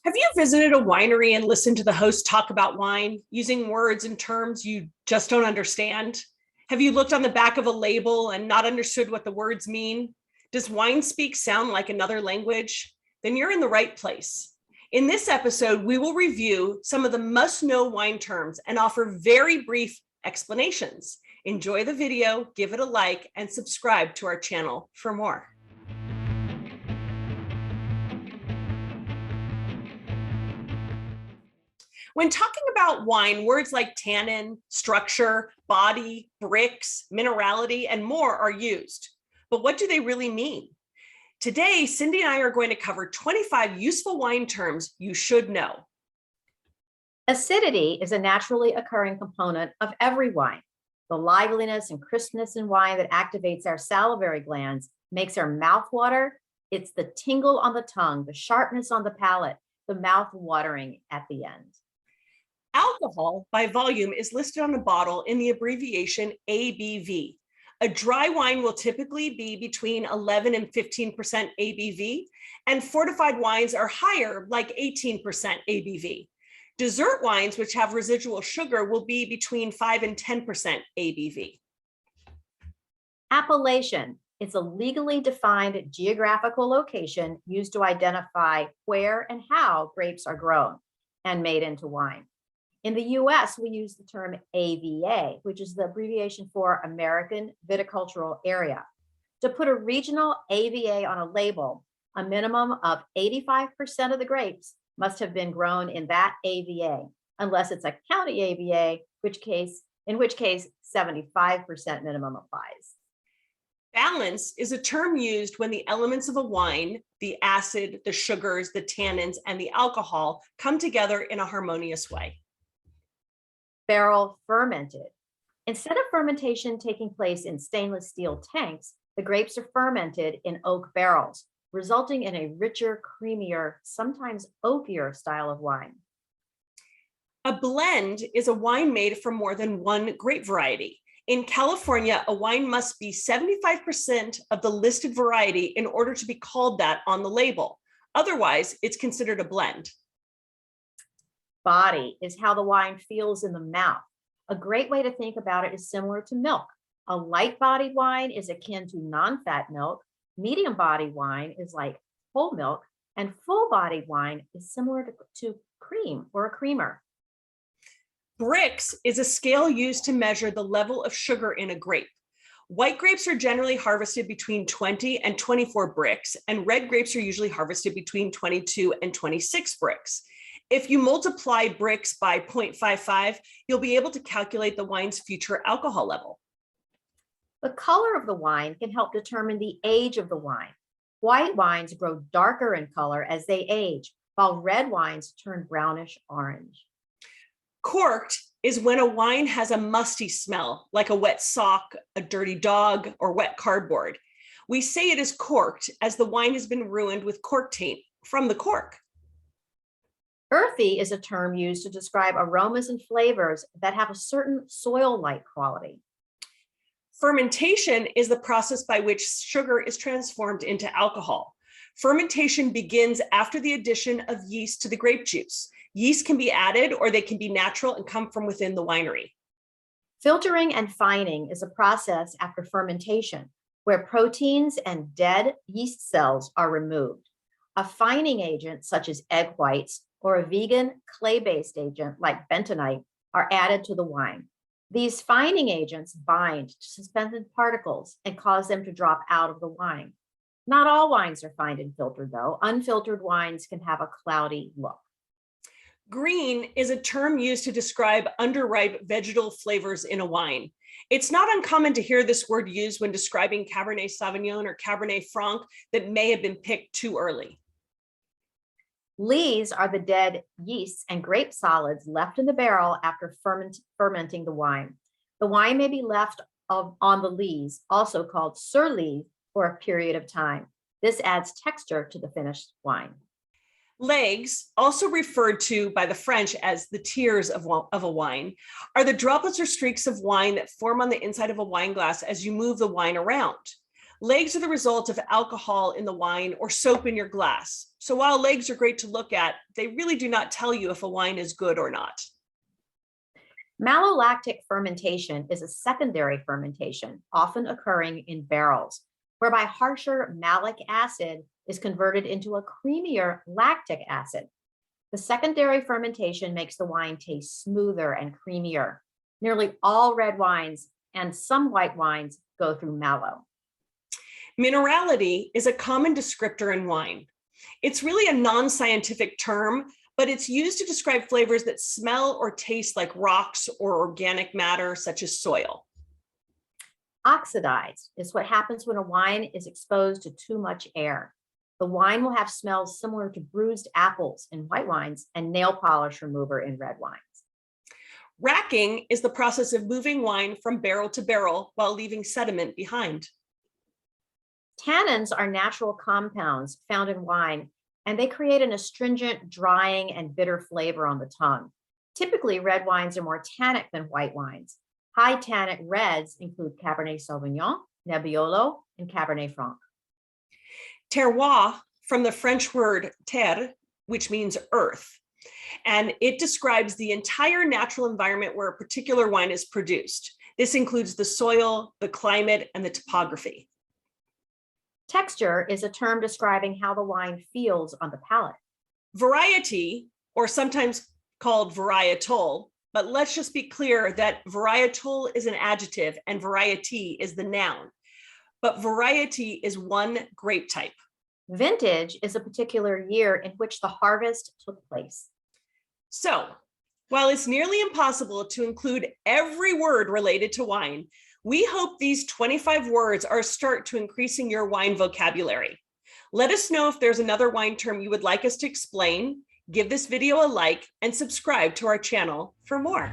Have you visited a winery and listened to the host talk about wine using words and terms you just don't understand? Have you looked on the back of a label and not understood what the words mean? Does wine speak sound like another language? Then you're in the right place. In this episode, we will review some of the must-know wine terms and offer very brief explanations. Enjoy the video, give it a like, and subscribe to our channel for more. When talking about wine, words like tannin, structure, body, Brix, minerality, and more are used. But what do they really mean? Today, Cindy and I are going to cover 25 useful wine terms you should know. Acidity is a naturally occurring component of every wine. The liveliness and crispness in wine that activates our salivary glands makes our mouth water. It's the tingle on the tongue, the sharpness on the palate, the mouth watering at the end. Alcohol by volume is listed on a bottle in the abbreviation ABV. A dry wine will typically be between 11 and 15% ABV, and fortified wines are higher, like 18% ABV. Dessert wines, which have residual sugar, will be between 5 and 10% ABV. Appellation is a legally defined geographical location used to identify where and how grapes are grown and made into wine. In the US, we use the term AVA, which is the abbreviation for American Viticultural Area. To put a regional AVA on a label, a minimum of 85% of the grapes must have been grown in that AVA, unless it's a county AVA, in which case 75% minimum applies. Balance is a term used when the elements of a wine, the acid, the sugars, the tannins, and the alcohol come together in a harmonious way. Barrel fermented. Instead of fermentation taking place in stainless steel tanks, the grapes are fermented in oak barrels, resulting in a richer, creamier, sometimes oakier style of wine. A blend is a wine made from more than one grape variety. In California, a wine must be 75% of the listed variety in order to be called that on the label. Otherwise, it's considered a blend. Body is how the wine feels in the mouth. A great way to think about it is similar to milk. A light-bodied wine is akin to non-fat milk. Medium-bodied wine is like whole milk, and full-bodied wine is similar to cream or a creamer. Brix is a scale used to measure the level of sugar in a grape. White grapes are generally harvested between 20 and 24 Brix, and red grapes are usually harvested between 22 and 26 Brix. If you multiply Brix by 0.55, you'll be able to calculate the wine's future alcohol level. The color of the wine can help determine the age of the wine. White wines grow darker in color as they age, while red wines turn brownish orange. Corked is when a wine has a musty smell, like a wet sock, a dirty dog, or wet cardboard. We say it is corked as the wine has been ruined with cork taint from the cork. Earthy is a term used to describe aromas and flavors that have a certain soil-like quality. Fermentation is the process by which sugar is transformed into alcohol. Fermentation begins after the addition of yeast to the grape juice. Yeast can be added or they can be natural and come from within the winery. Filtering and fining is a process after fermentation where proteins and dead yeast cells are removed. A fining agent such as egg whites or a vegan clay-based agent like bentonite are added to the wine. These fining agents bind to suspended particles and cause them to drop out of the wine. Not all wines are fined and filtered, though. Unfiltered wines can have a cloudy look. Green is a term used to describe underripe vegetal flavors in a wine. It's not uncommon to hear this word used when describing Cabernet Sauvignon or Cabernet Franc that may have been picked too early. Lees are the dead yeasts and grape solids left in the barrel after fermenting the wine. The wine may be left on the lees, also called sur lie, for a period of time. This adds texture to the finished wine. Legs, also referred to by the French as the tears of a wine, are the droplets or streaks of wine that form on the inside of a wine glass as you move the wine around. Legs are the result of alcohol in the wine or soap in your glass. So while legs are great to look at, they really do not tell you if a wine is good or not. Malolactic fermentation is a secondary fermentation, often occurring in barrels, whereby harsher malic acid is converted into a creamier lactic acid. The secondary fermentation makes the wine taste smoother and creamier. Nearly all red wines and some white wines go through mallow. Minerality is a common descriptor in wine. It's really a non-scientific term, but it's used to describe flavors that smell or taste like rocks or organic matter, such as soil. Oxidized is what happens when a wine is exposed to too much air. The wine will have smells similar to bruised apples in white wines and nail polish remover in red wines. Racking is the process of moving wine from barrel to barrel while leaving sediment behind. Tannins are natural compounds found in wine, and they create an astringent, drying, and bitter flavor on the tongue. Typically, red wines are more tannic than white wines. High tannic reds include Cabernet Sauvignon, Nebbiolo, and Cabernet Franc. Terroir, from the French word terre, which means earth, and it describes the entire natural environment where a particular wine is produced. This includes the soil, the climate, and the topography. Texture is a term describing how the wine feels on the palate. Variety, or sometimes called varietal, but let's just be clear that varietal is an adjective and variety is the noun. But variety is one grape type. Vintage is a particular year in which the harvest took place. So, while it's nearly impossible to include every word related to wine, we hope these 25 words are a start to increasing your wine vocabulary. Let us know if there's another wine term you would like us to explain. Give this video a like and subscribe to our channel for more.